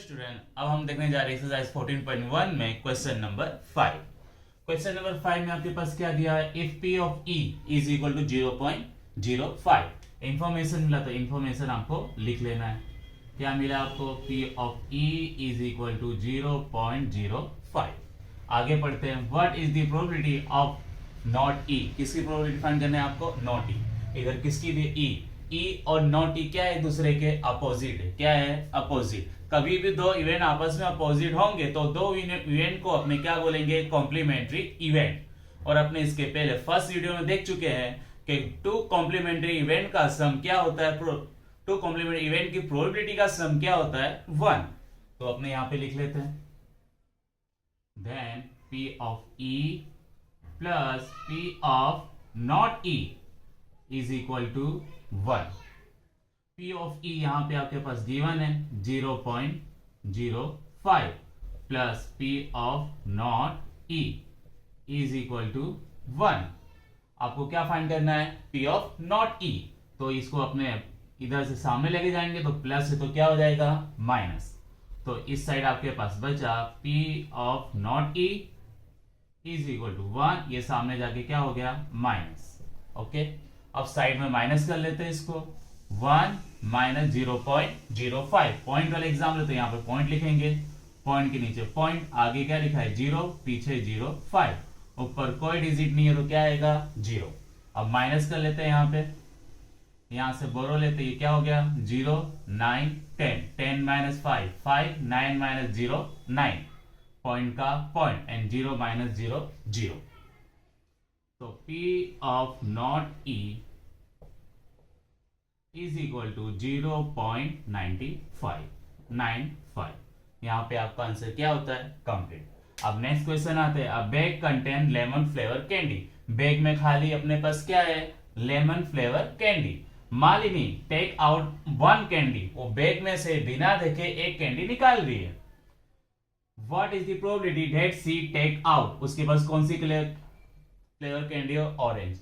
Student, अब हम देखने जा रहे हैं एक्सरसाइज 14.1 में क्वेश्चन नंबर 5। क्वेश्चन नंबर 5 में आपके पास क्या दिया है? If P of E is equal to 0.05। Information मिला तो इंफॉर्मेशन आपको लिख लेना है। क्या मिला आपको? P of E is equal to 0.05। आगे पढ़ते हैं। What is the probability of not E? किसकी प्रोबेबिलिटी फाइंड करना है आपको? Not E. इधर किसकी दी? ई। ई और नॉट ई क्या है? एक दूसरे के अपोजिट है। क्या है? अपोजिट। कभी भी दो इवेंट आपस में अपोजिट होंगे तो दो इवेंट को अपने क्या बोलेंगे? Complementary event. और अपने इसके पहले फर्स्ट वीडियो में देख चुके हैं कि टू कॉम्प्लीमेंट्री इवेंट का सम क्या होता है? टू कॉम्प्लीमेंट्री इवेंट की प्रोबेबिलिटी का सम क्या होता है? 1। तो अपने यहां पे लिख लेते हैं। Then P of E plus P of not E is equal to 1। P of E यहां पे आपके पास गिवन है 0.05 plus P of not E is equal to 1। आपको क्या फाइंड करना है? P of not E। तो इसको अपने इधर से सामने लेके जाएंगे तो प्लस है तो क्या हो जाएगा? माइनस। तो इस साइड आपके पास बचा P of not E is equal to 1। ये सामने जाके क्या हो गया? माइनस। ओके, अब साइड में माइनस कर लेते हैं इसको। 1 माइनस 0.05। पॉइंट वाले एग्जाम्पल तो यहाँ पे पॉइंट लिखेंगे। पॉइंट के नीचे पॉइंट, आगे क्या लिखा है? 0, पीछे 0.5, ऊपर कोई डिजिट नहीं है तो क्या आएगा? 0। अब माइनस कर लेते हैं यहाँ पे, यहां से बोरो लेते, ये क्या हो गया? 0, 9, 10। 10 माइनस 5, 5, 9 माइनस 0, 9। पॉइंट का पॉइंट एंड 0 माइनस 0, 0। तो P of not E is equal to 0.95। यहां पे आपका आंसर क्या होता है? कंप्लीट। अब नेक्स्ट क्वेश्चन आते हैं। A bag contain lemon flavour candy. Bag में खाली अपने पास क्या है? Lemon flavour candy. Malini take out 1 candy. वो बैग में से बिना देखे एक कैंडी निकाल रही है। What is the probability that she take out? उसके पास कौन सी फ्लेवर कैंडी है? ऑरेंज।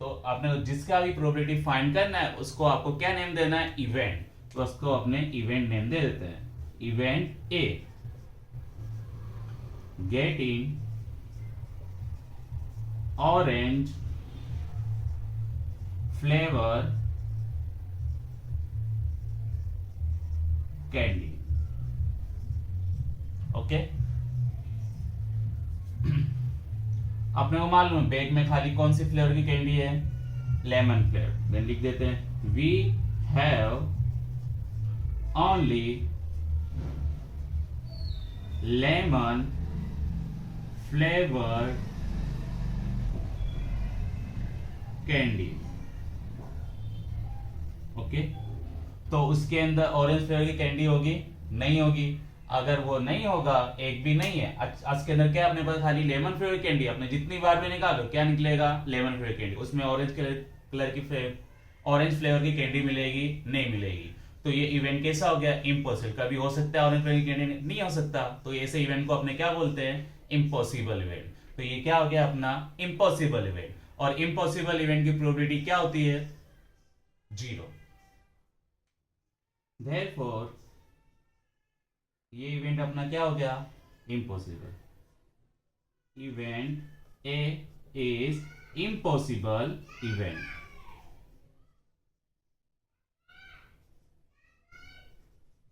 तो आपने जिसका भी प्रोबेबिलिटी फाइंड करना है उसको आपको क्या नेम देना है? इवेंट। तो उसको अपने इवेंट नेम दे देते हैं। Event A, getting orange flavour candy. Okay, अपने को मालूम है बैग में खाली कौन सी फ्लेवर की कैंडी है? Lemon flavour. देन लिख देते हैं we have only lemon flavour candy. Okay, तो उसके अंदर ऑरेंज फ्लेवर की कैंडी होगी? नहीं होगी। अगर वो नहीं होगा, एक भी नहीं है, आज के अंदर क्या अपने पास खाली लेमन फ्लेवर कैंडी। अपने जितनी बार भी निकालो क्या निकलेगा? Lemon flavour candy. उसमें ऑरेंज कलर की ऑरेंज फ्लेवर की कैंडी मिलेगी? नहीं मिलेगी। तो ये इवेंट कैसा हो गया? इम्पॉसिबल। कभी हो सकता है ऑरेंज फ्लेवर की कैंडी नहीं हो सकता, तो ऐसे इवेंट को अपने क्या बोलते हैं? Impossible event. तो ये क्या हो गया अपना? Impossible event. और इम्पॉसिबल इवेंट की प्रोबेबिलिटी क्या होती है? 0। Therefore, ये इवेंट अपना क्या हो गया? Impossible. Event A is impossible event.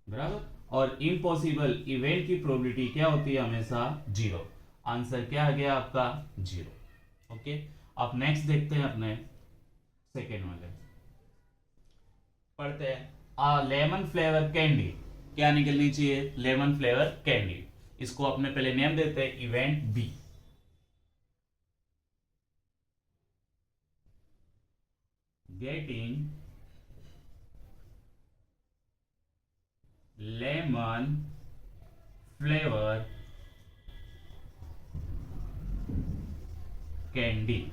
बराबर। और इम्पॉसिबल इवेंट की प्रोबेबिलिटी क्या होती है? हमेशा 0। आंसर क्या आ गया आपका? 0। ओके, अब नेक्स्ट देखते हैं अपने सेकेंड वाले। पढ़ते हैं। लेमन फ्लेवर कैंडी क्या निकलनी चाहिए? Lemon flavour candy. इसको अपने पहले नेम देते हैं event B. Getting lemon flavour candy.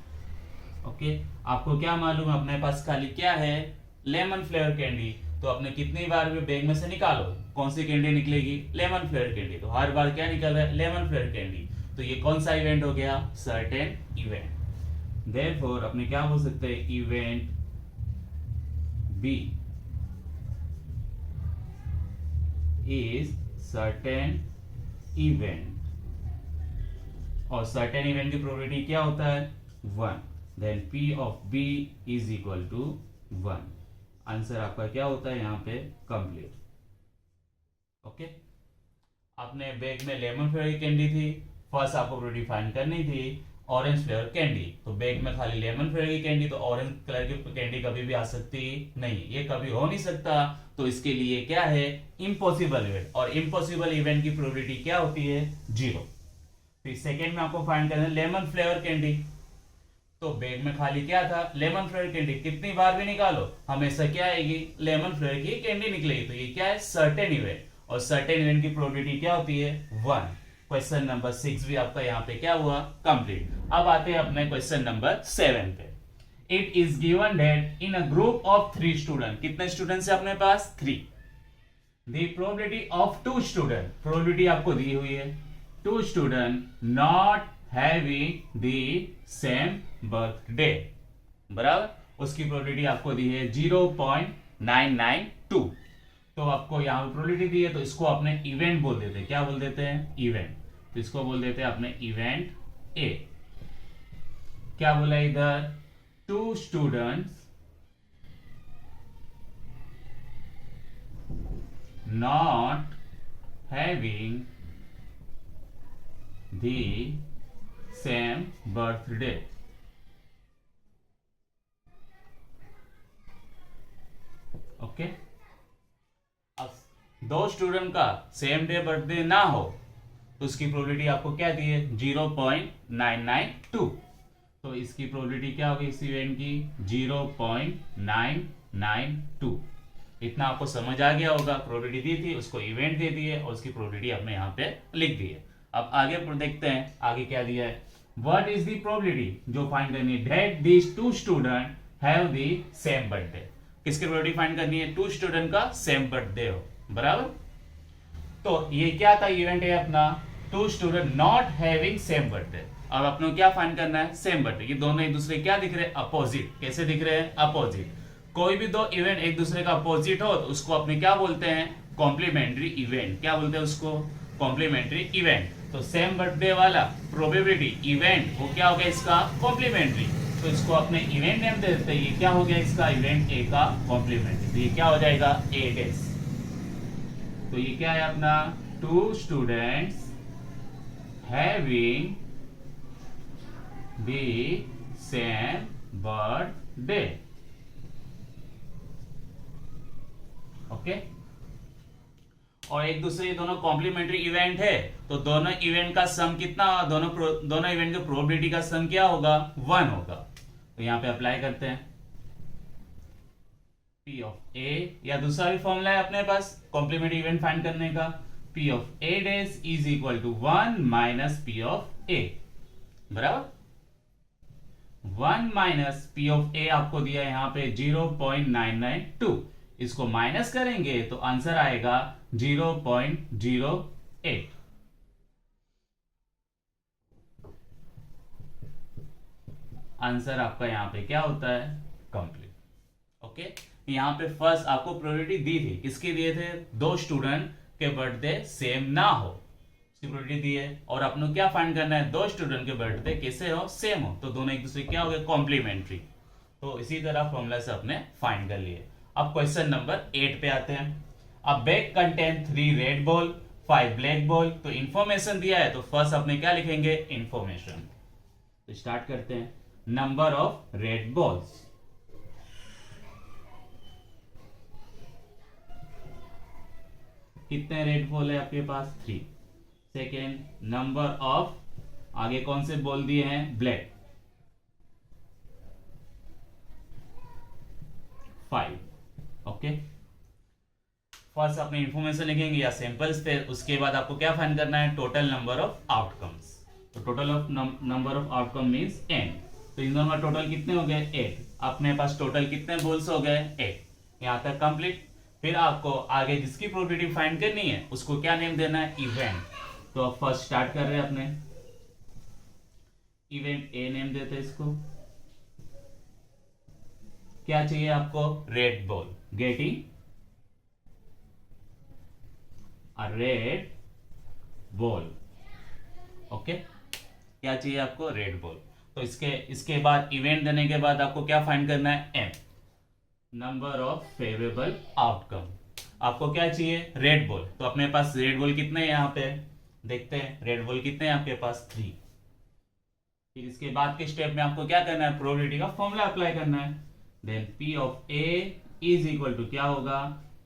Okay, आपको क्या मालूम है? अपने पास खाली क्या है? Lemon flavour candy. तो अपने कितनी बार भी बैग में से निकालो, कौन सी कैंडी निकलेगी? Lemon flavour candy. तो हर बार क्या निकल रहा है? Lemon flavour candy. तो ये कौन सा इवेंट हो गया? Certain event. देयरफॉर अपने क्या बोल सकते हैं? Event B is certain event, और सर्टेन इवेंट की प्रोबेबिलिटी क्या होता है 1, then P of B is equal to 1। Answer आपका क्या होता है यहाँ पे कंप्लीट। ओके, आपने बैग में लेमन फ्लेवर की कैंडी थी, फर्स्ट आपको प्रोबेबिलिटी फाइंड करनी थी ऑरेंज फ्लेवर कैंडी, तो बैग में खाली लेमन फ्लेवर की कैंडी, तो ऑरेंज कलर की कैंडी कभी भी आ सकती नहीं, ये कभी हो नहीं सकता, तो इसके लिए क्या है इम्पॉसिबल इवेंट, और इम्पॉसिबल इवेंट की प्रोबेबिलिटी क्या होती है 0। फिर सेकेंड में आपको फाइंड करना है लेमन फ्लेवर कैंडी, तो बैग में खाली क्या था लेमन फ्लेवर कैंडी, कितनी बार भी निकालो हमेशा क्या आएगी लेमन फ्लेवर की कैंडी निकलेगी, तो ये क्या है सर्टेन इवेंट, और सर्टेन इवेंट की प्रोबेबिलिटी क्या होती है 1। क्वेश्चन नंबर 6 भी आपका यहाँ पे क्या हुआ कंप्लीट। अब आते हैं अपने क्वेश्चन नंबर 7 पे। It is given that in a group of 3 student, कितने स्टूडेंट्स है अपने पास 3, the probability of 2 student, probability आपको दी हुई है 2 student not having the same birthday, बराबर, उसकी प्रोबेबिलिटी आपको दी है 0.992। तो आपको यहाँ पे प्रोबेबिलिटी दी है, तो इसको अपने इवेंट बोल देते हैं, क्या बोल देते हैं इवेंट, तो इसको बोल देते हैं अपने इवेंट ए। क्या बोला इधर 2 students not having the same birthday, okay. अब 2 स्टूडेंट का सेम डे बर्थडे ना हो तो उसकी प्रोबेबिलिटी आपको क्या दी है 0.992, तो इसकी प्रोबेबिलिटी क्या होगी इस इवेंट की 0.992। इतना आपको समझ आ गया होगा, प्रोबेबिलिटी दी थी उसको इवेंट दे दी है और उसकी प्रोबेबिलिटी आपने यहाँ पे लिख दी है। अब आगे देखते हैं आगे क्या दिया है, व्हाट इज द प्रोबेबिलिटी जो फाइंड करनी है that these 2 student have the same birthday, किसकी प्रोबेबिलिटी फाइंड करनी है 2 स्टूडेंट का सेम बर्थडे हो, बराबर। तो ये क्या था इवेंट है अपना 2 student not having same birthday. अब अपने क्या फाइंड करना है सेम बर्थडे, ये दोनों एक दूसरे क्या दिख रहे हैं अपोजिट, कैसे दिख रहे हैं अपोजिट। कोई भी 2 इवेंट एक दूसरे का अपोजिट हो तो उसको अपने क्या बोलते हैं कॉम्प्लीमेंट्री इवेंट, क्या बोलते हैं उसको कॉम्प्लीमेंट्री इवेंट। तो सेम बर्थडे वाला प्रोबेबिलिटी इवेंट वो क्या हो गया इसका कॉम्प्लीमेंट्री, तो इसको अपने इवेंट नेम दे देते हैं, ये क्या हो गया इसका इवेंट ए का कॉम्प्लीमेंट्री, तो ये क्या हो जाएगा ए डेज। तो ये क्या है अपना 2 students having the same birthday, okay. और एक दूसरे दोनों कॉम्प्लीमेंट्री इवेंट है, तो दोनों इवेंट का सम कितना, दोनों इवेंट की प्रोबेबिलिटी का सम क्या होगा 1 होगा। तो यहां पे अप्लाई करते हैं P ऑफ A, या दूसरा भी फॉर्मूला है अपने पास कॉम्प्लीमेंट्री इवेंट फाइंड करने का, P of A days is equal to 1 minus P of A, बराबर 1 माइनस P ऑफ A आपको दिया है यहां पे 0.992, इसको माइनस करेंगे तो आंसर आएगा 0.08। आंसर आपका यहां पे क्या होता है कंप्लीट, ओके। यहां पे फर्स्ट आपको प्रोबेबिलिटी दी थी, किसके दिए थे 2 स्टूडेंट के बर्थडे सेम ना हो, उसकी प्रोबेबिलिटी दी है, और अपने क्या फाइंड करना है 2 स्टूडेंट के बर्थडे कैसे हो सेम हो, तो दोनों एक दूसरे क्या हो गए कॉम्प्लीमेंट्री। तो इसी तरह फॉर्मूला से अपने फाइंड कर लिए। अब क्वेश्चन नंबर 8 पे आते हैं। अब bag contain 3 red ball 5 black ball, तो इंफॉर्मेशन दिया है तो फर्स्ट अपने क्या लिखेंगे इंफॉर्मेशन। तो स्टार्ट करते हैं, नंबर ऑफ रेड बॉल्स, कितने रेड बॉल है आपके पास 3। सेकेंड नंबर ऑफ, आगे कौन से बॉल दिए हैं ब्लैक 5, ओके। फर्स्ट अपने इंफॉर्मेशन लिखेंगे या सैंपल्स पे, उसके बाद आपको क्या फाइंड करना है टोटल नंबर ऑफ आउटकम्स। तो total of number of outcome means n, तो इन दोनों का टोटल कितने हो गए 8, अपने पास टोटल कितने बॉल्स हो गए 8, यहां तक कंप्लीट। फिर आपको आगे जिसकी प्रोबेबिलिटी फाइंड करनी है उसको क्या नेम देना है इवेंट। तो अब फर्स्ट स्टार्ट कर रहे हैं अपने इवेंट ए नेम देते हैं इसको। क्या चाहिए आपको red ball, getting a red ball. Okay, क्या चाहिए आपको? Red ball. तो इसके बाद इवेंट देने के बाद आपको क्या फाइंड करना है? M, number of favourable outcome. आपको क्या चाहिए? Red ball. तो अपने पास रेड बॉल कितने हैं यहाँ पे? देखते हैं रेड बॉल कितने हैं आपके पास? 3। फिर इसके बाद के स्टेप में आपको क्या करना है? प्रोबेबिलिटी का फॉर्मूला अप्लाई करना है। Then P of A is equal to क्या होगा?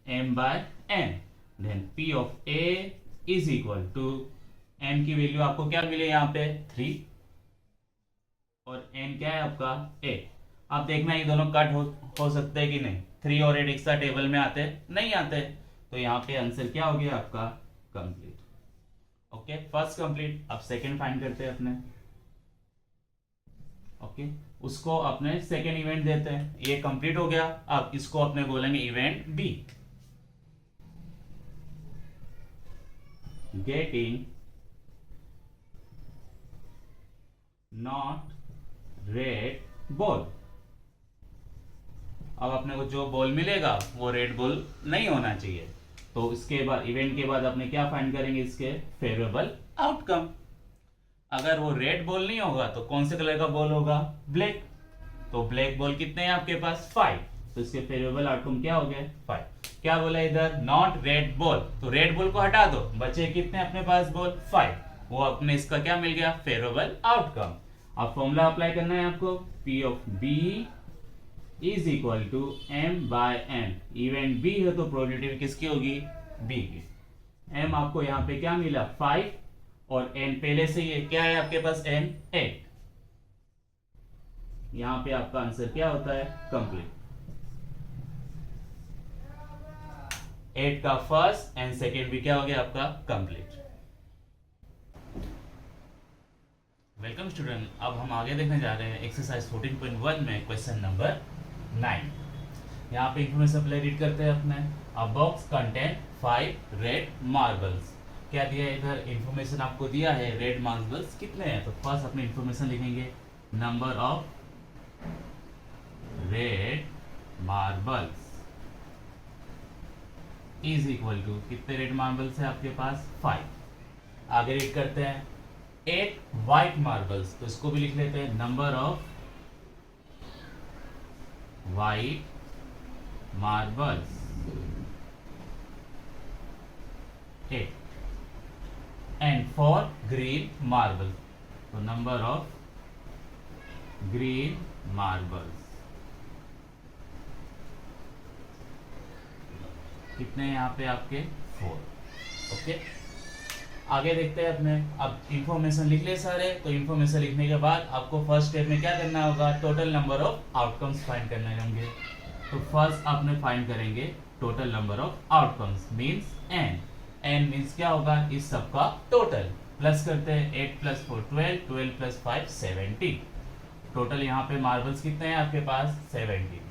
M by N. Then P of A is equal to M की वैल्यू आपको क्या मिले यहाँ पे? 3, और एन क्या है आपका? 8। आप देखना ये दोनों कट हो सकते हैं कि नहीं। 3 और 8 एक साथ टेबल में आते नहीं आते, तो यहाँ पे आंसर क्या हो गया आपका? कंप्लीट। Okay, first complete. अब सेकंड फाइंड करते हैं अपने। ओके, उसको अपने सेकंड इवेंट देते हैं। ये कंप्लीट हो गया। अब इसको अपने बोलेंगे event B. Getting not red ball. अब अपने को जो बॉल मिलेगा वो रेड बॉल नहीं होना चाहिए। तो इसके बाद इवेंट के बाद अपने क्या फाइंड करेंगे? इसके फेवरेबल आउटकम। अगर वो रेड बॉल नहीं होगा तो कौन से कलर का बॉल होगा? ब्लैक। तो ब्लैक बॉल कितने हैं आपके पास? 5। तो इसके फेवरेबल आउटकम क्या हो गए? 5। क्या बोला इधर? Not red ball. तो रेड बॉल को हटा दो, बचे कितने अपने पास बॉल? 5। वो अपने इसका क्या मिल गया? Favourable outcome. अब फॉर्मूला अप्लाई करना है आपको। P of B is equal to M by N. Event B है तो प्रोबेबिलिटी किसकी होगी? बी की। एम आपको यहाँ पे क्या मिला? 5, और एन पहले से ये क्या है आपके पास? एन 8। यहां पे आपका आंसर क्या होता है? कंप्लीट। 8 का फर्स्ट एंड सेकेंड भी क्या हो गया आपका? कंप्लीट। वेलकम स्टूडेंट, अब हम आगे देखने जा रहे हैं एक्सरसाइज 14.1 में क्वेश्चन नंबर 9। यहाँ पे इंफॉर्मेशन पहले रीड करते हैं अपने। अ बॉक्स कंटेन 5 रेड मार्बल्स। क्या दिया है इधर? इंफॉर्मेशन आपको दिया है रेड मार्बल्स कितने हैं। तो फर्स्ट अपने इंफॉर्मेशन लिखेंगे, number of red marbles is equal to कितने रेड मार्बल्स है आपके पास? 5। आगे रीड करते हैं 8 व्हाइट मार्बल्स। तो इसको भी लिख लेते हैं, number of white marbles 8। And for green marble, तो नंबर ऑफ ग्रीन मार्बल्स कितने हैं यहाँ पे आपके? 4। ओके, आगे देखते हैं अपने। अब इंफॉर्मेशन लिख ले सारे। तो इंफॉर्मेशन लिखने के बाद आपको फर्स्ट स्टेप में क्या करना होगा? Total number of outcomes find करने होंगे। तो फर्स्ट आपने फाइंड करेंगे total number of outcomes, means N. N means क्या होगा? इस सब का टोटल। प्लस करते हैं 8 + 4 12, 12 + 5 17। टोटल यहाँ पे मार्बल्स कितने हैं आपके पास? 17।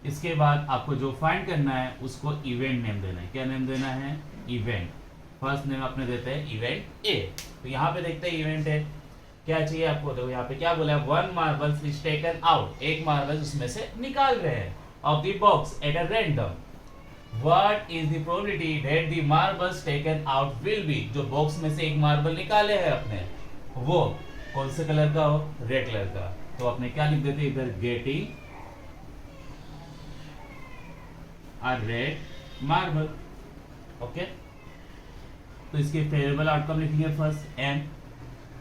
इसके बाद आपको जो फाइंड करना है उसको इवेंट नेम देना है। क्या नेम देना है? इवेंट। फर्स्ट नेम अपने देते हैं इवेंट ए। तो यहाँ पे देखते हैं इवेंट है क्या चाहिए आपको। देखो यहाँ पे क्या बोला है? 1 मार्बल्स इज टेकन आउट। एक मार्बल उसमें से निकाल रहे हैं of the box eight a random. What is the probability that the marbles taken out will be? जो बॉक्स में से एक मार्बल निकाले हैं अपने, वो कौन से कलर का हो? रेड कलर का। तो अपने क्या लिख देते इधर? Getting a red marble. Okay, तो इसके फेवरेबल आउटकम लिखेंगे फर्स्ट एम।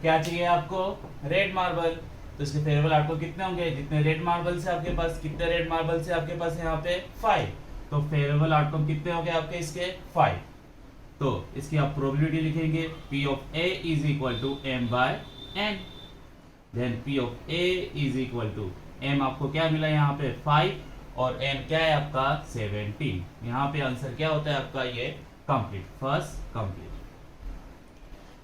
क्या चाहिए आपको? Red marble. तो इसके फेवरेबल आउटकम कितने होंगे? जितने रेड मार्बल से आपके पास, कितने रेड मार्बल से आपके पास यहाँ पे? 5। तो फेवरेबल आउटकम कितने होंगे आपके इसके? 5। तो इसकी आप प्रोबेबिलिटी लिखेंगे, P of A is equal to M by N. Then P of A is equal to M आपको क्या मिला यहाँ पे? 5, और एन क्या है आपका? 17। यहाँ पे आंसर क्या होता है आपका? ये कंप्लीट। First complete.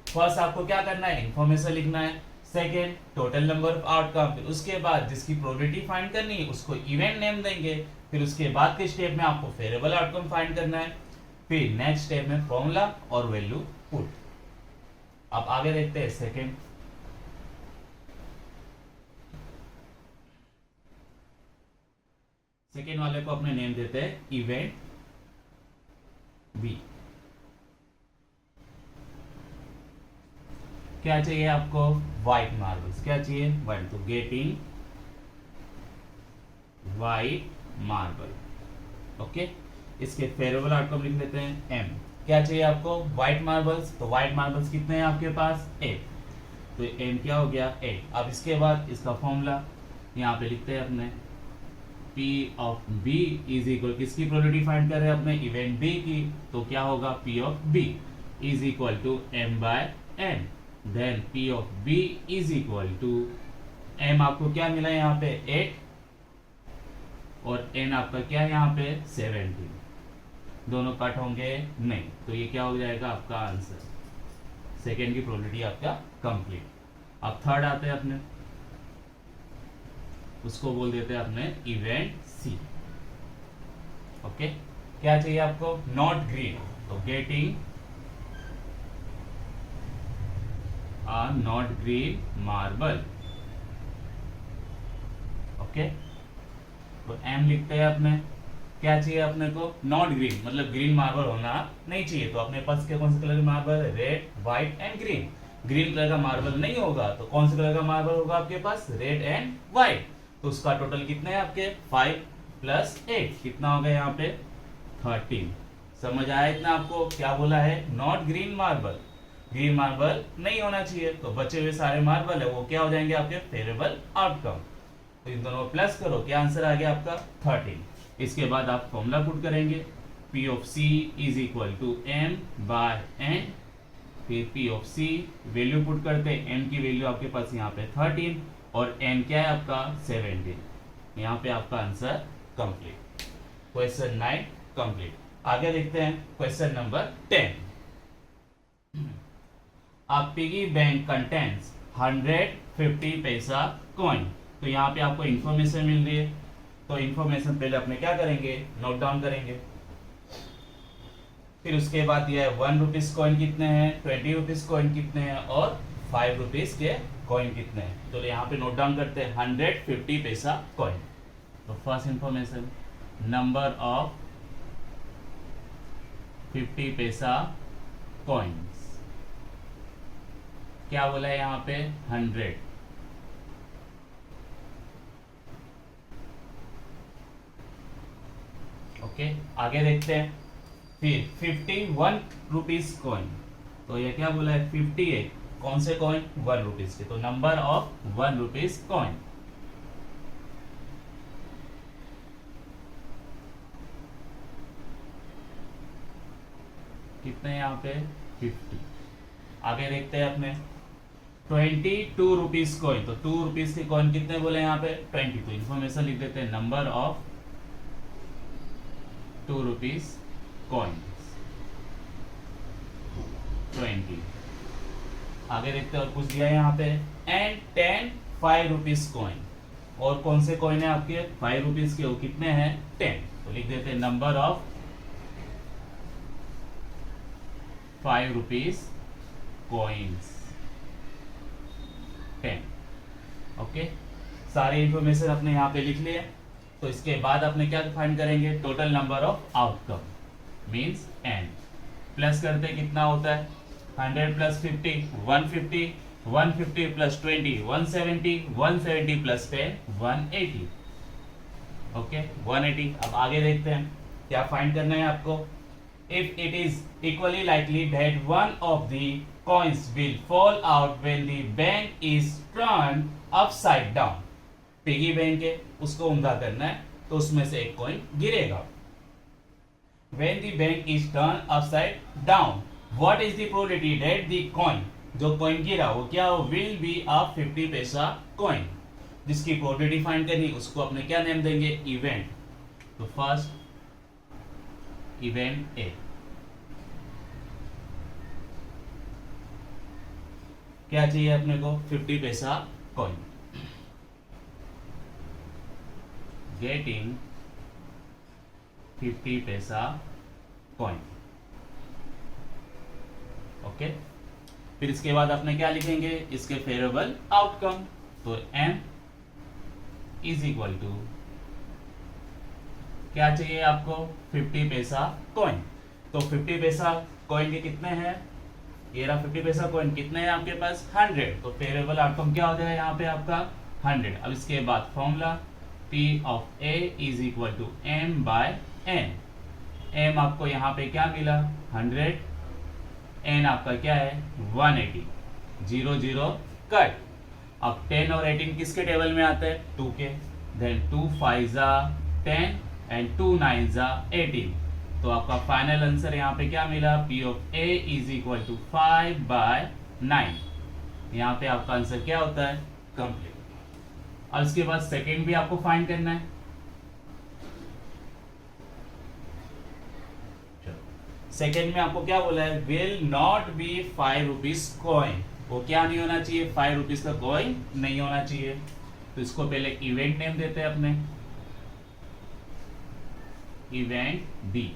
फर्स्ट आपको क्या करना है? इंफॉर्मेशन लिखना है। Second total number of outcome. फिर उसके बाद जिसकी प्रोबेबिलिटी फाइंड करनी है उसको इवेंट नेम देंगे। फिर उसके बाद के स्टेप में आपको फेवरेबल आउटकम फाइंड करना है। फिर नेक्स्ट स्टेप में फॉर्मूला और वैल्यू पुट। अब आगे देखते हैं सेकेंड। सेकेंड वाले को अपने नेम देते हैं इवेंट बी। क्या चाहिए आपको, व्हाइट मार्बल्स, क्या चाहिए, व्हाइट, तो गेटिंग व्हाइट मार्बल। ओके, इसके फेवरेबल आउटकम लिख लेते हैं एम। क्या चाहिए आपको, व्हाइट मार्बल्स, तो व्हाइट मार्बल्स कितने हैं आपके पास, 8, तो एम क्या हो गया 8। अब इसके बाद इसका फॉर्मूला यहाँ पे लिखते हैं अपने, P of B is equal, किसकी प्रोबेबिलिटी फाइंड कर रहे हैं अपने, इवेंट B की, तो क्या होगा P of B is equal to M by N, then P of B is equal to M, आपको क्या मिला यहाँ पे 8 और N आपका क्या है यहाँ पे 17, दोनों कट होंगे नहीं, तो ये क्या हो जाएगा आपका आंसर, सेकेंड की प्रोबेबिलिटी आपका कंप्लीट। अब थर्ड आते हैं अपने, उसको बोल देते हैं अपने इवेंट सी। ओके, क्या चाहिए आपको, नॉट ग्रीन, तो getting a not green marble. Okay, तो एम लिखते हैं अपने, क्या चाहिए अपने को, नॉट ग्रीन, मतलब ग्रीन मार्बल होना नहीं चाहिए, तो अपने पास क्या कौन से कलर का marble, red, white and green. Green colour का मार्बल नहीं होगा तो कौन से कलर का मार्बल होगा आपके पास, रेड एंड व्हाइट, तो उसका टोटल कितने हैं आपके 5 प्लस 8, कितना हो गया यहाँ पे 13। समझ आया इतना आपको, क्या बोला है, not green marble, green marble नहीं होना चाहिए, तो बचे हुए सारे मार्बल है वो क्या हो जाएंगे आपके फेवरेबल आउटकम, तो इन दोनों को प्लस करो, क्या आंसर आ गया आपका 13। इसके बाद आप फॉर्मूला पुट करेंगे, P of C is equal to M by N, फिर P of C value put करते हैं, M की वैल्यू आपके पास यहाँ पे 13 और N क्या है आपका 17, यहाँ पे आपका आंसर कंप्लीट। Question 9 complete. आगे देखते हैं क्वेश्चन नंबर 10। अ पिगी बैंक कंटेन्स 150 पैसा कॉइन, तो यहाँ पे आपको इंफॉर्मेशन मिल रही है, तो इंफॉर्मेशन पहले अपने क्या करेंगे, नोट डाउन करेंगे, फिर उसके बाद दिया है 1 रुपीज कॉइन कितने हैं, 20 रुपीज कॉइन कितने हैं और 5 रुपीज के कॉइन कितने हैं, तो यहाँ पे नोट डाउन करते हैं 150 पैसा कॉइन। तो फर्स्ट इंफॉर्मेशन, नंबर ऑफ 50 पैसा कॉइन्स, क्या बोला है यहाँ पे 100, ओके। आगे देखते हैं, फिर 51 रुपीज कॉइन, तो ये क्या बोला है 58, कौन से कॉइन, 1 रुपीज के, तो नंबर ऑफ 1 रुपीज कॉइन। कितने यहाँ पे 50। आगे देखते हैं अपने 22 रुपीज कॉइन, तो 2 रुपीज के कॉइन कितने बोले यहाँ पे 20, तो इंफॉर्मेशन लिख देते हैं, नंबर ऑफ 2 रुपीज कॉइन्स 20। आगे देखते हैं और कुछ दिया है यहाँ पे, एंड 10 5 रुपीज कॉइन, और कौन से कॉइन है आपके 5 रुपीज के, वो कितने हैं 10, तो लिख देते हैं number of 5 rupees coins 10। Okay, सारी इंफॉर्मेशन अपने यहाँ पे लिख लिए, तो इसके बाद अपने क्या फाइंड करेंगे, total number of outcome means n, plus करते कितना होता है 100 प्लस 50 150, 150 प्लस 20 170, 170 प्लस 10 180, ओके 180। अब आगे देखते हैं क्या फाइंड करना है आपको, if it is equally likely that one of the coins will fall out when the bank is turn upside down, piggy bank है उसको उंधा करना है, तो उसमें से एक कॉइन गिरेगा। When the bank is turned upside down, what is the probability that the coin, जो कॉइन गिरा वो क्या हो, will be a 50 पैसा कॉइन, जिसकी प्रोबेबिलिटी फाइंड करनी, उसको अपने क्या नेम देंगे, इवेंट। तो फर्स्ट इवेंट ए, क्या चाहिए अपने को 50 पैसा कॉइन, गेटिंग 50 पैसा कॉइन, ओके। फिर इसके बाद आपने क्या लिखेंगे, इसके फेवरेबल आउटकम, तो m इज इक्वल टू क्या चाहिए आपको 50 पैसा कॉइन, तो 50 पैसा कॉइन के कितने हैं ये रहा 50 पैसा कॉइन, कितने हैं आपके पास 100, तो फेवरेबल आउटकम क्या हो जाएगा यहाँ पे आपका 100। अब इसके बाद formula P of A is equal to M by N। M आपको यहाँ पे क्या मिला 100, N आपका क्या है 180, 0 0 कट। अब 10 और 18 किसके टेबल में आते हैं 2 के, देन 2 5 10 एंड 2 9 18, तो आपका फाइनल आंसर यहाँ पे क्या मिला P of A is equal to 5 by 9। यहाँ पे आपका आंसर क्या होता है कंप्लीट। और इसके बाद सेकेंड भी आपको फाइंड करना है। सेकेंड में आपको क्या बोला है, will not be 5 rupees coin, वो क्या नहीं होना चाहिए 5 रुपीज का कॉइन नहीं होना चाहिए। तो इसको पहले इवेंट नेम देते हैं अपने, event B.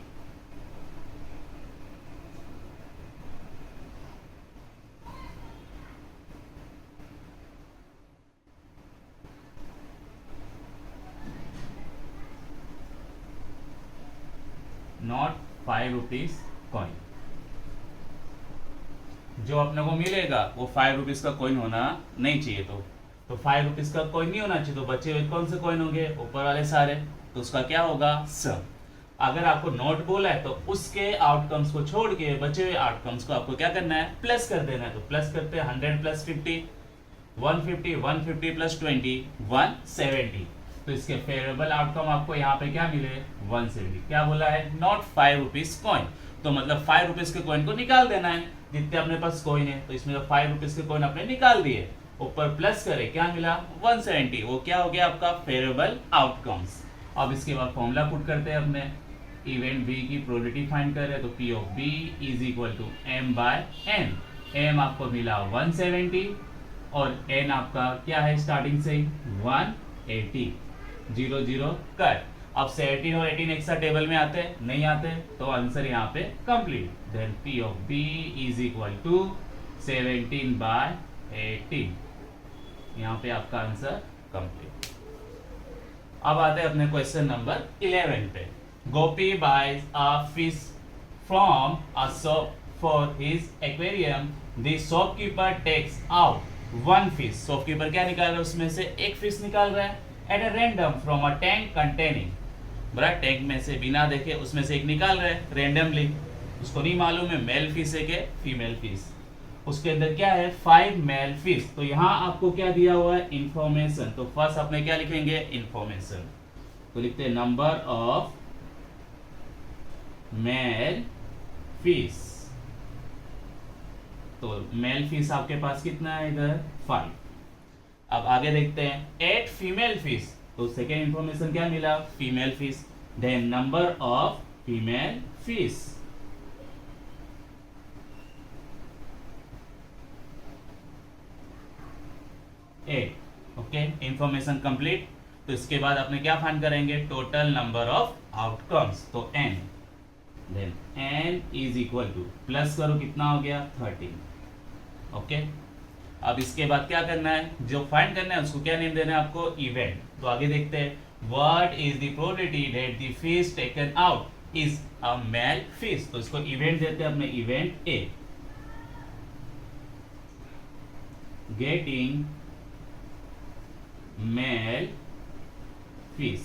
Not 5 rupees coin, जो अपने को मिलेगा वो 5 रुपीज का कॉइन होना नहीं चाहिए। तो 5 रुपीज का कॉइन नहीं होना चाहिए, तो बचे हुए कौन से कॉइन होंगे ऊपर वाले सारे, तो उसका क्या होगा सम। अगर आपको नॉट बोला है तो उसके आउटकम्स को छोड़ के बचे हुए आउटकम्स को आपको क्या करना है प्लस कर देना है। तो प्लस करते हैं 100 प्लस 50 150, 150 प्लस 20 170, तो इसके फेवरेबल आउटकम आपको यहाँ पे क्या मिले 170। क्या बोला है नॉट 5 रुपीज कॉइन, तो मतलब 5 रुपीज के कॉइन को निकाल देना है जितने अपने पास कॉइन है। तो इसमें 5 रुपीज के कॉइन आपने निकाल दिए, ऊपर प्लस करे क्या मिला 170, वो क्या हो गया आपका फेवरेबल आउटकम्स। अब इसके बाद फॉर्मूला पुट करते हैं अपने, इवेंट बी की प्रोबेबिलिटी फाइंड कर रहे हैं, तो P of B is equal to M by N। M आपको मिला 170 और N आपका क्या है स्टार्टिंग से 180, 0 0 कट। अब 17 और 18 एक साथ टेबल में आते हैं नहीं आते, तो आंसर यहाँ पे complete. Then P of B is equal to 17 by 18, यहाँ पे आपका आंसर कंप्लीट। अब आते हैं अपने क्वेश्चन नंबर 11 पे। गोपी buys a fish from a shop for his aquarium. The shopkeeper takes out one fish. shopkeeper क्या निकाल रहा है उसमें से एक फिश निकाल रहा है at a random from a tank containing, बराबर टैंक में से बिना देखे उसमें से एक निकाल रहा है रेंडमली, उसको नहीं मालूम है मेल फिश है कि फीमेल फिश। उसके अंदर क्या है 5 मेल फिश। तो यहाँ आपको क्या दिया हुआ है इंफॉर्मेशन, तो फर्स्ट आपने क्या लिखेंगे इंफॉर्मेशन, तो लिखते हैं नंबर ऑफ मेल फिश। तो मेल फिश आपके पास कितना है इधर 5। अब आगे देखते हैं 8 फीमेल फिश, तो सेकेंड इंफॉर्मेशन क्या मिला female fish. Then number of female fish, okay information complete. तो इसके बाद अपने क्या फाइंड करेंगे टोटल नंबर ऑफ आउटकम्स, तो n, then n is equal to plus करो कितना हो गया 13, ओके। अब इसके बाद क्या करना है जो फाइंड करना है उसको क्या नेम देना है आपको इवेंट। तो आगे देखते हैं what is the probability that the fish taken out is a male fish, तो इसको इवेंट देते हैं अपने event A. Getting male fish,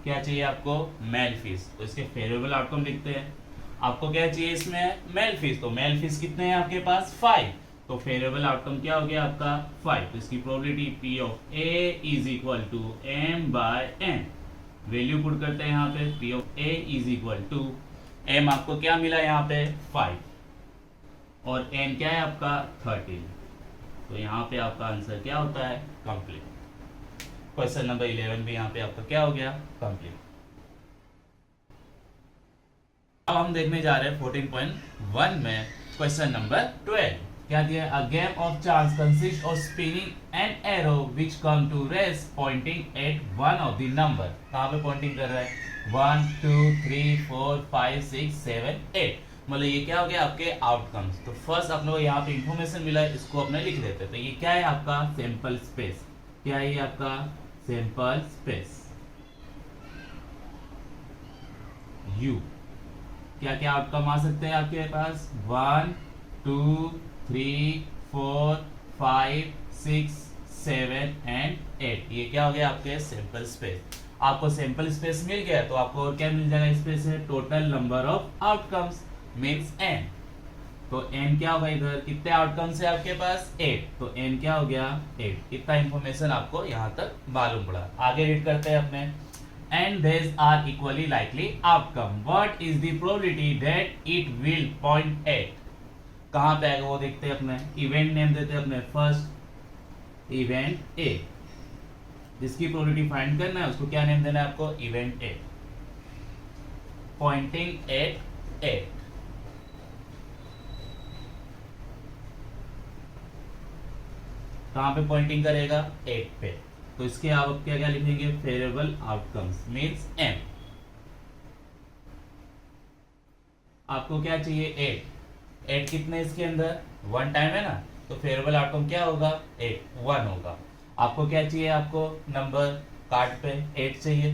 क्या चाहिए आपको मेल फिश, तो इसके फेवरेबल आउटकम लिखते हैं। आपको क्या चाहिए इसमें मेल फिश, तो मेल फिश कितने हैं आपके पास 5, तो फेवरेबल आउटकम क्या हो गया आपका 5। तो इसकी probability P of A is equal to M by N। Value put करते हैं यहाँ पे P of A is equal to M आपको क्या मिला यहाँ पे 5 और N क्या है आपका 13, तो यहाँ पे आपका आंसर क्या होता है कंप्लीट। क्वेश्चन नंबर 11 भी यहाँ पे आपका क्या हो गया कंप्लीट। अब हम देखने जा रहे हैं 14.1 में क्वेश्चन नंबर 12। क्या दिया है a game of chance consist of spinning an arrow which come to rest pointing at one of the number. कहाँ पे पॉइंटिंग कर रहा है 1 2 3 4 5 6 7 8, मतलब ये क्या हो गया आपके आउटकम्स। तो फर्स्ट आप लोग यहाँ पे इंफॉर्मेशन मिला है इसको अपने लिख देते हैं। तो ये क्या है आपका सैंपल स्पेस, क्या है ये आपका सैंपल स्पेस U। क्या क्या आउटकम आ सकते हैं आपके पास 1 2 3 4 5 6 7 एंड 8। ये क्या हो गया आपके सैंपल स्पेस। आपको सैंपल स्पेस मिल गया तो आपको और क्या मिल जाएगा स्पेस है, total number of outcomes means n। तो n क्या होगा, इधर कितने आउटकम्स है आपके पास 8, तो n क्या हो गया 8। इतना इंफॉर्मेशन आपको यहाँ तक मालूम पड़ा। आगे रीड करते हैं अपने, and these are equally likely outcome. What is the probability that it will point at? कहाँ पे आएगा वो देखते हैं अपने। इवेंट नेम देते हैं अपने, फर्स्ट इवेंट ए, जिसकी प्रोबेबिलिटी फाइंड करना है उसको क्या नेम देना है आपको, इवेंट ए। पॉइंटिंग एट 8, कहाँ पे पॉइंटिंग करेगा 8 पे, तो इसके आप क्या क्या लिखेंगे, फेवरेबल आउटकम्स मींस m। आपको क्या चाहिए 8 कितने इसके अंदर 1 टाइम है ना, तो फेवरेबल आउटकम क्या होगा 8 1 होगा। आपको क्या चाहिए, आपको नंबर कार्ड पे 8 चाहिए,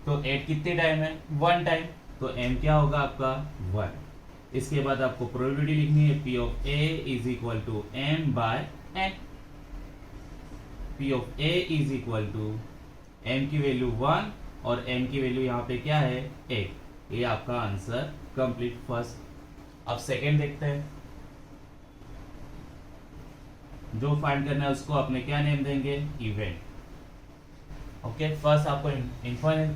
तो 8 कितने टाइम है 1 टाइम, तो m क्या होगा आपका 1। इसके बाद आपको प्रोबेबिलिटी लिखनी है p of a is equal to m by n। P of A is equal to m की वैल्यू 1 और n की वैल्यू यहाँ पे क्या है 8। ये आपका आंसर कंप्लीट फर्स्ट। अब सेकेंड देखते हैं, जो फाइंड करना है उसको अपने क्या नेम देंगे, इवेंट। ओके, फर्स्ट आपको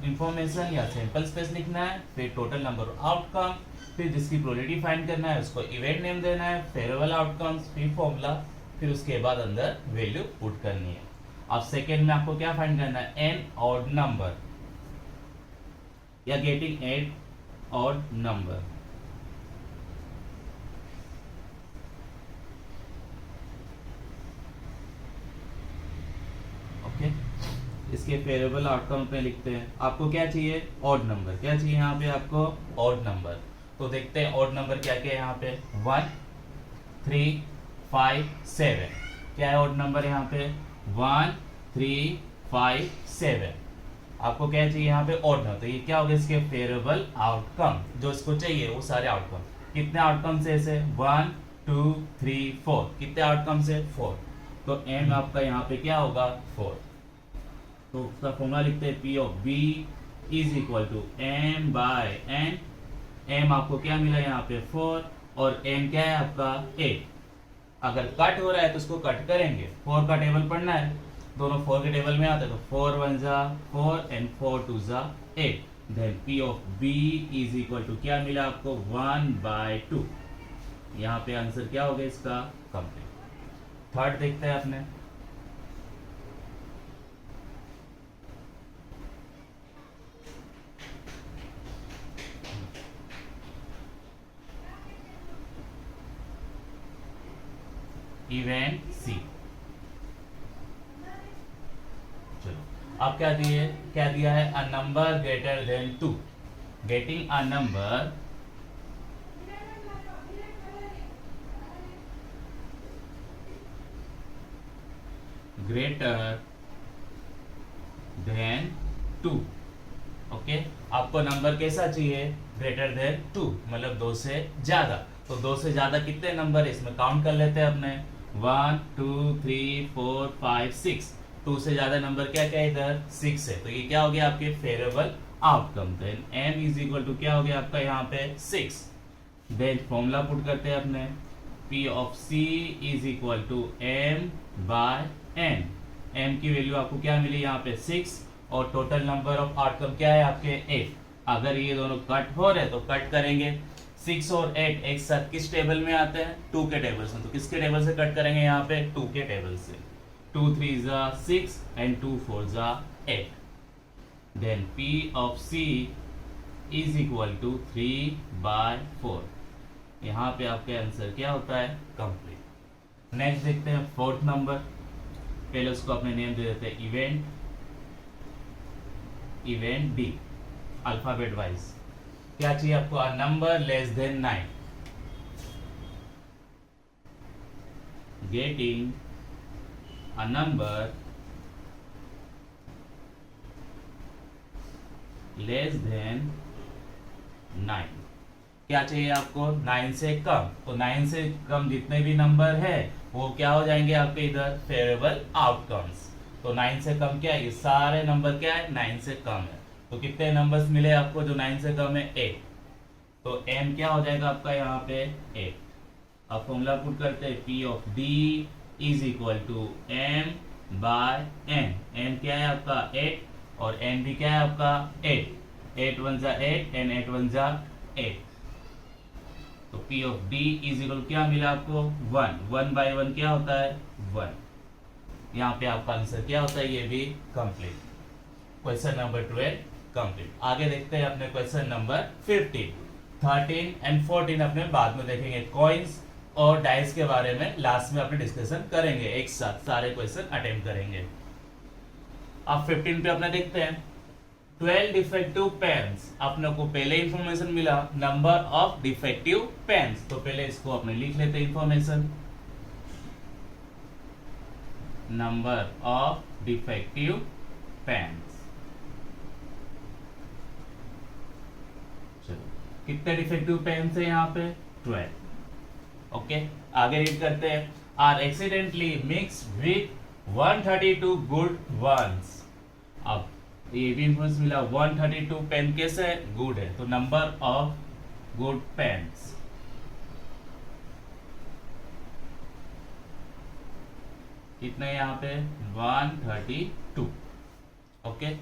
इंफॉर्मेशन या सैंपल स्पेस लिखना है, फिर टोटल नंबर ऑफ आउटकम, फिर जिसकी प्रोबेबिलिटी फाइंड करना है उसको इवेंट नेम देना है, फेवरेबल आउटकम्स, फिर फॉर्मूला, फिर उसके बाद अंदर वैल्यू पुट करनी है। अब सेकेंड में आपको क्या फाइंड करना है, एन ऑड नंबर या getting an odd number. Okay, इसके फेवरेबल आउटकम पे लिखते हैं। आपको क्या चाहिए ऑड नंबर, क्या चाहिए यहाँ पे आपको ऑड नंबर। तो देखते हैं ऑड नंबर क्या क्या है यहाँ पे, 1 3 5 7। क्या है ऑड नंबर यहाँ पे 1 3 5 7। आपको क्या चाहिए यहाँ पे ऑड नंबर, तो ये क्या होगा इसके फेवरेबल आउटकम, जो इसको चाहिए वो सारे आउटकम। कितने आउटकम से ऐसे 1 2 3 4, कितने आउटकम से 4, तो m आपका यहाँ पे क्या होगा 4। तो उसका फॉर्मूला लिखते हैं p of b is equal to m by n। m आपको क्या मिला यहाँ पे 4 और n क्या है आपका 8। अगर कट हो रहा है तो उसको कट करेंगे, 4 का टेबल पढ़ना है, दोनों 4 के टेबल में आते हैं, तो 4 1 जा 4 एंड 4 2 जा 8। Then p of b is equal to क्या मिला आपको 1 बाय 2। यहाँ पे आंसर क्या होगा इसका कंप्लीट। थर्ड देखते हैं अपने, इवेंट सी। चलो अब क्या दिया है, a number greater than 2, getting a number greater than 2। Okay, आपको नंबर कैसा चाहिए, ग्रेटर देन 2 मतलब 2 से ज्यादा। तो 2 से ज्यादा कितने नंबर है इसमें काउंट कर लेते हैं अपने, 1 2 3 4 5 6। 2 से ज्यादा नंबर क्या क्या इधर 6 है, तो ये क्या हो गया आपके favourable outcome. Then m is equal to क्या हो गया आपका यहाँ पे 6। देन फॉर्मूला पुट करते हैं अपने, p of c is equal to m by n। m की वैल्यू आपको क्या मिली यहाँ पे 6 और टोटल नंबर ऑफ आउटकम क्या है आपके 8। अगर ये दोनों कट हो रहे तो कट करेंगे, 6 और 8 एक साथ किस टेबल में आते हैं, 2 के टेबल से, तो किसके टेबल से कट करेंगे यहाँ पे 2 के टेबल से। 2 3 जा 6 एंड 2 4 जा 8। Then p of c is equal to 3 by 4। यहाँ पे आपके आंसर क्या होता है कंप्लीट। नेक्स्ट देखते हैं फोर्थ नंबर, पहले उसको अपने नेम दे देते हैं इवेंट डी, अल्फाबेट वाइज। क्या चाहिए आपको, a number less than 9, getting a number less than 9। क्या चाहिए आपको, 9 से कम। तो 9 से कम जितने भी नंबर है वो क्या हो जाएंगे आपके इधर फेवरेबल आउटकम्स। तो 9 से कम क्या है, ये सारे नंबर क्या है 9 से कम है। तो कितने नंबर्स मिले आपको जो 9 से कम है, 8। तो m क्या हो जाएगा आपका यहाँ पे 8। अब फॉर्मूला पुट करते हैं, P of D is equal to m by n। m क्या है आपका 8 और n भी क्या है आपका 8। 8 1 जा 8 and 8 1 जा 8। तो P of D is equal क्या मिला आपको 1। 1 बाय 1 क्या होता है 1। यहाँ पे आपका आंसर क्या होता है, ये भी कंप्लीट। Question number 12 complete. आगे देखते हैं अपने क्वेश्चन नंबर 15, 13 एंड 14 अपने बाद में देखेंगे। कॉइन्स और डाइस के बारे में लास्ट में अपने डिस्कशन करेंगे, एक साथ सारे क्वेश्चन अटेम्प्ट करेंगे। अब 15 पे अपने देखते हैं 12 डिफेक्टिव पेन्स। अपने को पहले इंफॉर्मेशन मिला नंबर ऑफ डिफेक्टिव पेन्स, तो पहले इसको अपने लिख लेते हैं information, number of defective pens. कितने डिफेक्टिव पेन्स है यहाँ पे 12। ओके, आगे रीड करते हैं, are accidentally mix with 132 good ones. अब ये भी इंफॉर्मेशन मिला 132 पेन कैसे है, गुड है, तो नंबर ऑफ गुड पेन्स। कितने यहाँ पे 132। ओके,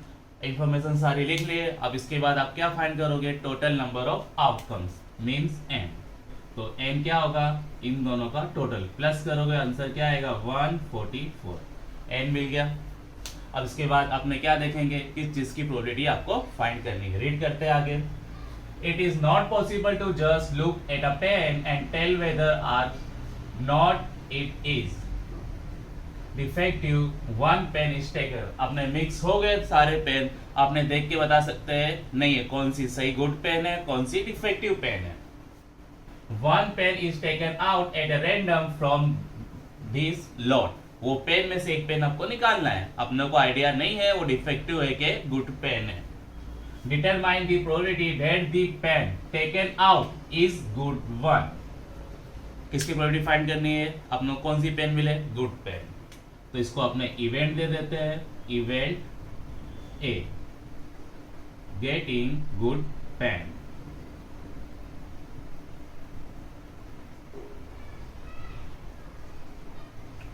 इंफॉर्मेशन सारी लिख लिए। अब इसके बाद आप क्या फाइंड करोगे, total number of outcomes means n। तो n क्या होगा, इन दोनों का टोटल प्लस करोगे, आंसर क्या आएगा 144। n मिल गया। अब इसके बाद अपने क्या देखेंगे, किस चीज की प्रोबेबिलिटी आपको फाइंड करनी है। रीड करते हैं आगे, it is not possible to just look at a pen and tell whether or not it is defective one pen is taken. अपने मिक्स हो गए सारे पेन, आपने देख के बता सकते हैं नहीं है कौन सी सही गुड पेन है, कौन सी डिफेक्टिव पेन है। One pen is taken out at a random from this lot. वो पेन में से एक पेन आपको निकालना है, अपने को आइडिया नहीं है वो डिफेक्टिव है कि गुड पेन है। Determine the probability that the pen taken out is good one. किसकी प्रोबेबिलिटी फाइंड करनी है, अपने को कौन सी पेन मिले, गुड पेन। तो इसको अपने इवेंट दे देते हैं, event A getting good pen.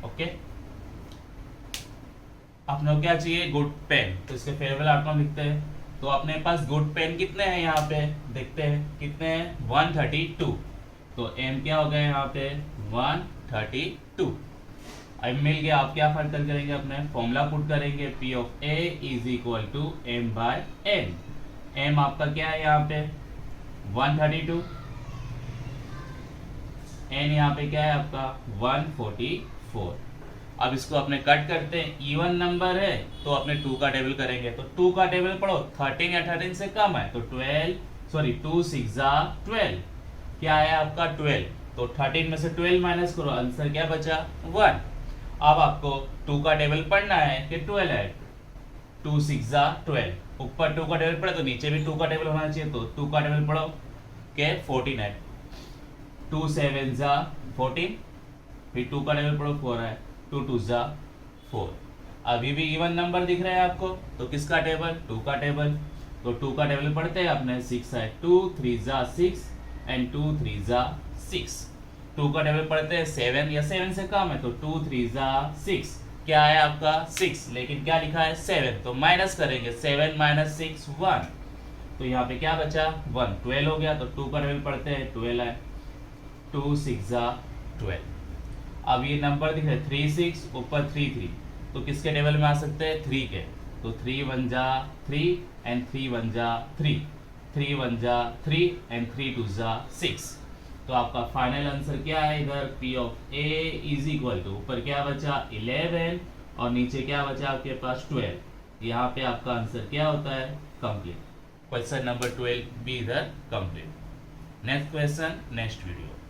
Okay, अपने को क्या चाहिए, गुड पेन, तो इसके फेवरेबल आउटकम लिखते हैं। तो अपने पास गुड पेन कितने हैं यहाँ पे देखते हैं, कितने हैं 132। तो m क्या हो गया यहाँ पे 132। अब मिल गया। आप क्या फाइंड करेंगे, अपने फॉर्मूला पुट करेंगे, P of A is equal to m by n। m आपका क्या है यहाँ पे 132, n यहाँ पे क्या है आपका 144। अब इसको अपने कट करते हैं, इवन नंबर है तो अपने 2 का टेबल करेंगे। तो 2 का टेबल पढ़ो, 13 या 13 से कम है तो 2 6 12 क्या है आपका 12। तो 13 में से 12 माइनस करो, आंसर क्या बचा 1। अब आपको 2 का टेबल पढ़ना है कि 12 है, 2 6 12। ऊपर 2 का टेबल पढ़े तो नीचे भी 2 का टेबल होना चाहिए, तो 2 का टेबल पढ़ो के 14 है, 2 7 14, फिर 2 का टेबल पढ़ो 4 है, 2 2 4। अभी भी इवन नंबर दिख रहा है आपको, तो किसका टेबल 2 का टेबल। तो 2 का टेबल पढ़ते हैं अपने 6 है, 2 3 6 एंड 2 3 6। 2 का टेबल पढ़ते हैं 7 या 7 से कम है तो 2 3 6 क्या है आपका 6, लेकिन क्या लिखा है 7, तो माइनस करेंगे 7 - 6 1। तो यहाँ पे क्या बचा 1, 12 हो गया। तो 2 का टेबल पढ़ते हैं 12 है, 2 6 12। अब ये नंबर दिख रहे 3 6 ऊपर 3 3, तो किसके टेबल में आ सकते हैं 3 के। तो 3 1 3 एंड 3 1 3, 3 1 3 एंड 3 2 6। तो आपका फाइनल आंसर क्या है इधर, P of A is equal to ऊपर क्या बचा 11 और नीचे क्या बचा आपके पास 12। यहाँ पे आपका आंसर क्या होता है कंप्लीट। क्वेश्चन नंबर 12 भी इधर complete. Next question next video.